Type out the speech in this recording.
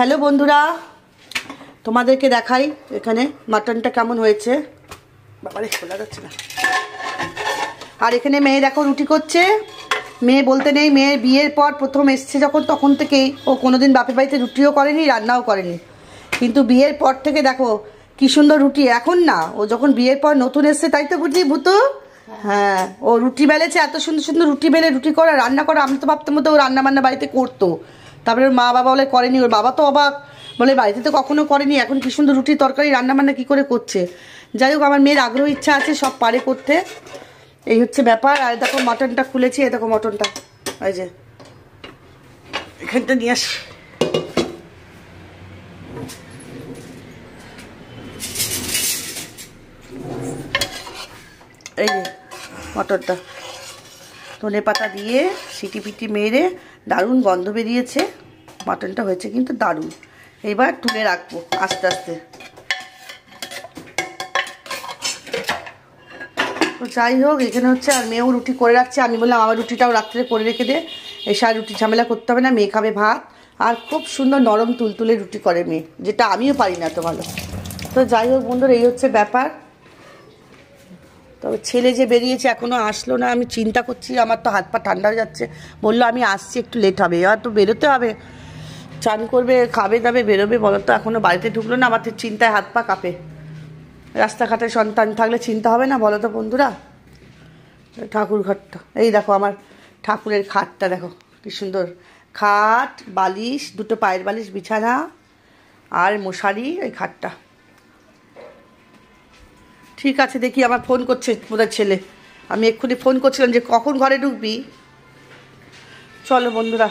Hello বন্ধুরা, তোমাদেরকে দেখাই এখানে মাটনটা কেমন হয়েছে। বাবারে খোলা যাচ্ছে না। আর এখানে মেয়ে দেখো রুটি করছে। মেয়ে বলতে নেই, মেয়ের বিয়ের পর প্রথম এসছে যখন তখন থেকেই ও কোনোদিন বাপের বাড়িতে রুটিও করেনি, রান্নাও করেনি। কিন্তু বিয়ের পর থেকে দেখো কি সুন্দর রুটি। এখন না, ও যখন বিয়ের পর নতুন এসছে তাই তো বুঝি ভূতু। হ্যাঁ, ও রুটি বেলেছে, এত সুন্দর সুন্দর রুটি বেলে রুটি করা রান্না করা। আমি তো ভাবতাম ও রান্না বান্না বাড়িতে করতো, তারপরে ওর মা বাবা বলে করেনি। ওর বাবা তো অবাক, বলে বাড়িতে তো কখনো করেনি, এখন কি সুন্দর রুটি তরকারি রান্না বান্না কী করে করছে। যাই হোক, আমার মেয়ের আগ্রহ ইচ্ছা আছে, সব পারে করতে। এই হচ্ছে ব্যাপার। আর দেখো মটনটা খুলেছি, এই দেখো মটনটা, এই যে এখানটা নিয়ে আস। এই যে মটনটা ধনে পাতা দিয়ে সিটি পিটি মেরে দারুণ গন্ধ বেরিয়েছে। মাটনটা হয়েছে কিন্তু দারুণ। এবার তুলে রাখবো আস্তে আস্তে। তো যাই হোক, এখানে হচ্ছে আর মেয়েও রুটি করে রাখছে। আমি বললাম আমার রুটিটাও রাত্রে করে রেখে দে, এসে আর রুটি ঝামেলা করতে হবে না, মেয়ে খাবে ভাত। আর খুব সুন্দর নরম তুলতুলে রুটি করে মেয়ে, যেটা আমিও পারি না এত ভালো। তো যাই হোক বন্ধুরা, এই হচ্ছে ব্যাপার। তবে ছেলে যে বেরিয়েছে এখনও আসলো না, আমি চিন্তা করছি। আমার তো হাত পা ঠান্ডা হয়ে যাচ্ছে। বললো আমি আসছি, একটু লেট হবে। এবার তো বেরোতে হবে, চান করবে, খাবে দাবে, বেরোবে। বলো তো এখনও বাড়িতে ঢুকলো না, আমার তো চিন্তায় হাত পা কাঁপে। রাস্তাঘাটে সন্তান থাকলে চিন্তা হবে না বলো তো বন্ধুরা। ঠাকুর ঘরটা এই দেখো, আমার ঠাকুরের খাটটা দেখো কি সুন্দর। খাট, বালিশ, দুটো পায়ের বালিশ, বিছানা আর মশারি, এই খাটটা। ঠিক আছে, দেখি আমার ফোন করছে বোধহয় ছেলে। আমি এক্ষুনি ফোন করছিলাম যে কখন ঘরে ঢুকবি। চলো বন্ধুরা।